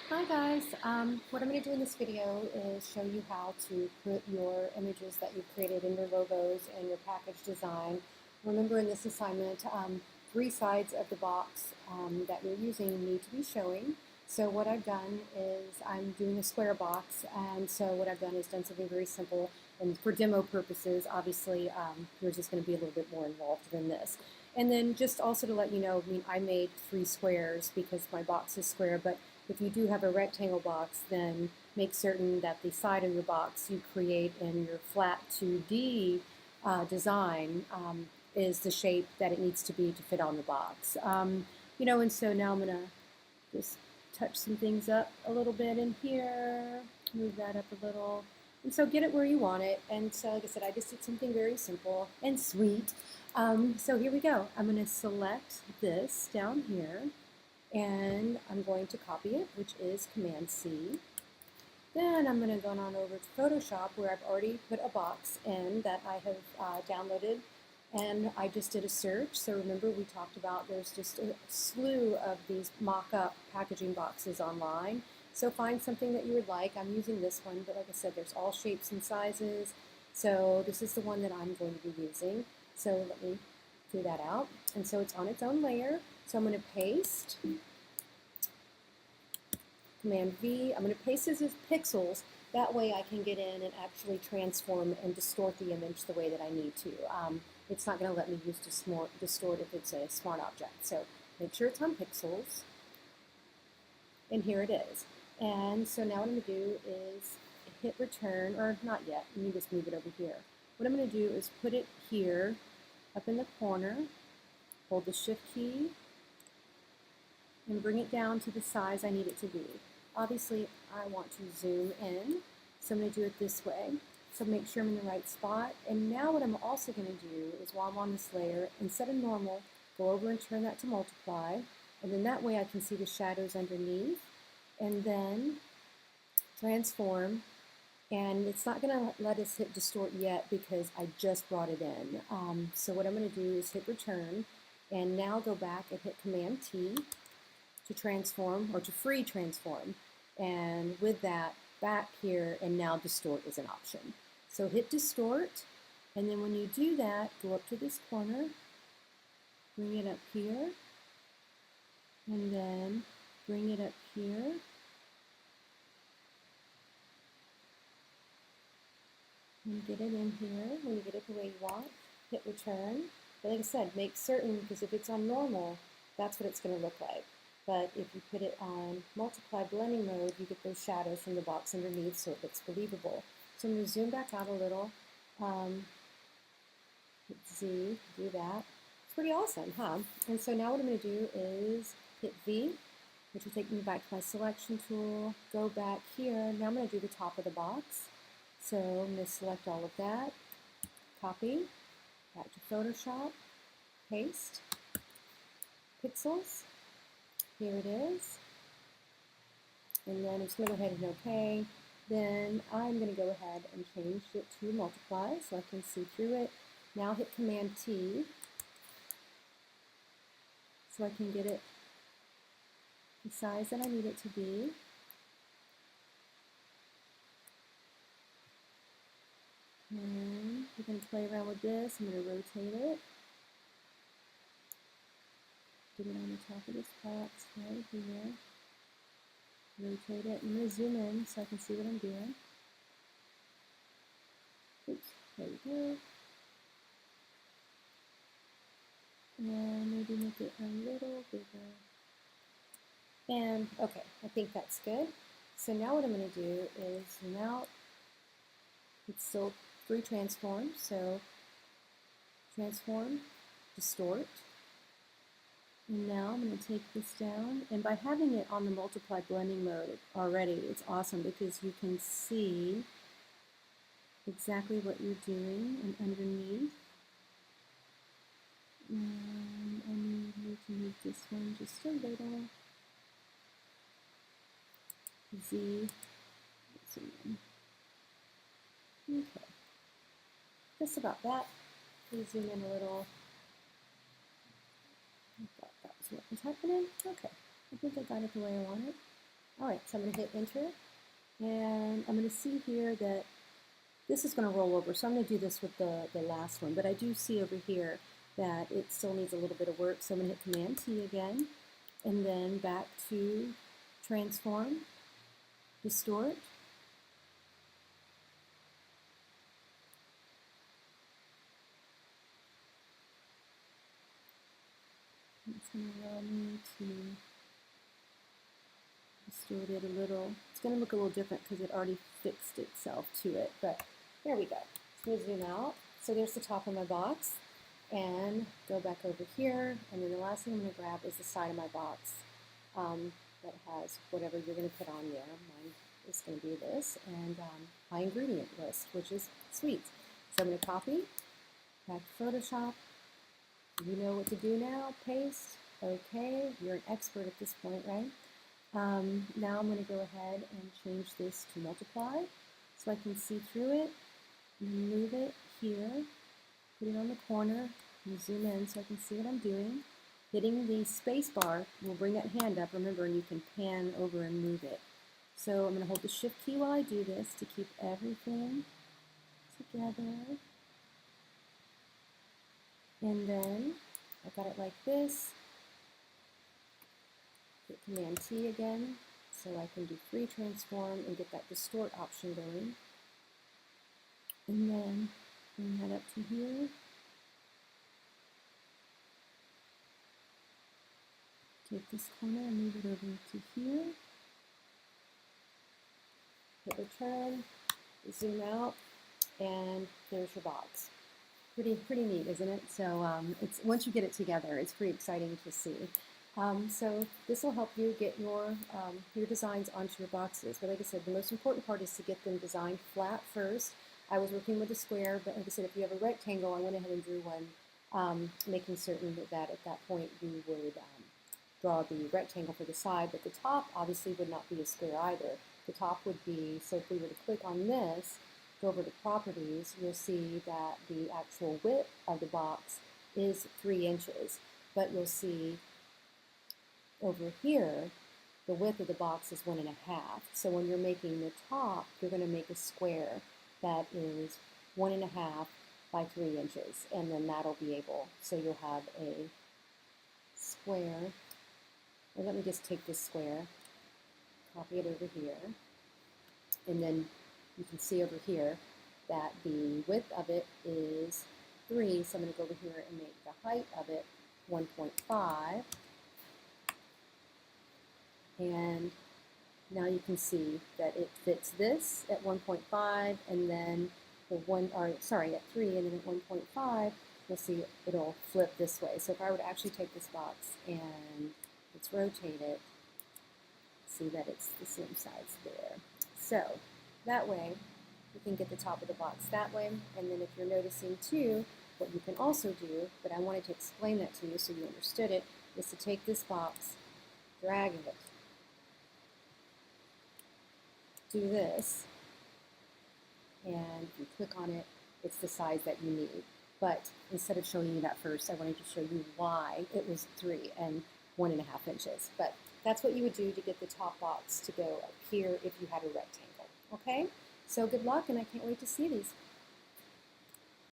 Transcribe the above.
Hi guys, what I'm going to do in this video is show you how to put your images that you've created in your logos and your package design. Remember in this assignment, three sides of the box that you're using need to be showing. So what I've done is I'm doing a square box, and so what I've done is done something very simple, and for demo purposes, obviously yours is going to be a little bit more involved than this. And then just also to let you know, I made three squares because my box is square, but if you do have a rectangle box, then make certain that the side of your box you create in your flat 2D design is the shape that it needs to be to fit on the box. And so now I'm going to just touch some things up a little bit in here, move that up a little. And so get it where you want it. And so, like I said, I just did something very simple and sweet. So here we go. I'm going to select this down here and I'm going to copy it, which is Command C. Then I'm going to go on over to Photoshop where I've already put a box in that I have downloaded, and I just did a search. So remember we talked about there's just a slew of these mock-up packaging boxes online. So find something that you would like. I'm using this one, but like I said, there's all shapes and sizes. So this is the one that I'm going to be using. So let me do that out. And so it's on its own layer. So I'm going to paste, Command V. I'm going to paste this as pixels. That way I can get in and actually transform and distort the image the way that I need to. It's not going to let me use distort if it's a smart object. So make sure it's on pixels. And here it is. And so now what I'm going to do is hit return, or not yet. Let me just move it over here. What I'm going to do is put it here, up in the corner, hold the Shift key, and bring it down to the size I need it to be. Obviously, I want to zoom in, so I'm going to do it this way. So make sure I'm in the right spot. And now what I'm also going to do is while I'm on this layer, instead of normal, go over and turn that to multiply. And then that way I can see the shadows underneath. And then transform. And it's not going to let us hit distort yet because I just brought it in. So what I'm going to do is hit return. And now go back and hit Command T to transform or to free transform. And with that, back here and now distort is an option. So hit distort, and then when you do that, go up to this corner, bring it up here, and then bring it up here. And get it in here. When you get it the way you want, hit return. But like I said, make certain, because if it's on normal, that's what it's going to look like. But if you put it on multiply blending mode, you get those shadows from the box underneath, so it looks believable. So I'm going to zoom back out a little. Hit Z, do that. It's pretty awesome, huh? And so now what I'm going to do is hit V, which will take me back to my selection tool. Go back here. Now I'm going to do the top of the box. So I'm going to select all of that, copy, back to Photoshop, paste, pixels, here it is, and then I'm just going to go ahead and OK. Then I'm going to go ahead and change it to multiply so I can see through it. Now hit Command T so I can get it the size that I need it to be. And we're going to play around with this. I'm going to rotate it. Get it on the top of this box right here. Rotate it. I'm going to zoom in so I can see what I'm doing. Oops, there we go. And maybe make it a little bigger. And okay, I think that's good. So now what I'm going to do is zoom out. It's still free transform, so transform, distort. And now I'm going to take this down, and by having it on the multiply blending mode already, it's awesome because you can see exactly what you're doing and underneath. And I need to move this one just a little. Z, zoom in. Okay, just about that. Please zoom in a little. I thought that was what was happening. Okay, I think I got it the way I want it. All right, so I'm going to hit enter, and I'm going to see here that this is going to roll over, so I'm going to do this with the last one, but I do see over here that it still needs a little bit of work, so I'm going to hit Command T again, and then back to transform, distort, it's going to allow me to distort it a little. It's going to look a little different because it already fixed itself to it, but there we go. So I'm going to zoom out. So there's the top of my box, and go back over here, and then the last thing I'm going to grab is the side of my box that has whatever you're going to put on there. Mine is going to be this, and my ingredient list, which is sweets. So I'm going to copy, back to Photoshop. You know what to do now. Paste. Okay, you're an expert at this point, right? Now I'm going to go ahead and change this to multiply so I can see through it. Move it here, put it on the corner, and zoom in so I can see what I'm doing. Hitting the space bar will bring that hand up, remember, and you can pan over and move it. So I'm going to hold the shift key while I do this to keep everything together. And then I got it like this. Hit Command T again so I can do free transform and get that distort option going. And then bring that up to here. Take this corner and move it over to here. Hit return, zoom out, and there's your box. Pretty neat, isn't it? So it's once you get it together, it's pretty exciting to see. So this will help you get your designs onto your boxes. But like I said, the most important part is to get them designed flat first. I was working with a square, but like I said, if you have a rectangle, I went ahead and drew one, making certain that at that point you would draw the rectangle for the side, but the top obviously would not be a square either. The top would be, so if we were to click on this, go over to properties, you'll see that the actual width of the box is 3 inches, but you'll see over here, the width of the box is 1.5. So when you're making the top, you're going to make a square that is 1.5 by 3 inches, and then that'll be able, so you'll have a square. Well, let me just take this square, copy it over here, and then you can see over here that the width of it is 3, so I'm going to go over here and make the height of it 1.5, and now you can see that it fits this at 1.5, and then at 3, and then at 1.5, you'll see it'll flip this way. So if I were to actually take this box and let's rotate it, see that it's the same size there. So that way, you can get the top of the box that way. And then if you're noticing too, what you can also do, but I wanted to explain that to you so you understood it, is to take this box, drag it, do this, and if you click on it, it's the size that you need. But instead of showing you that first, I wanted to show you why it was 3 and 1.5 inches. But that's what you would do to get the top box to go up here if you had a rectangle. Okay? So good luck, and I can't wait to see these.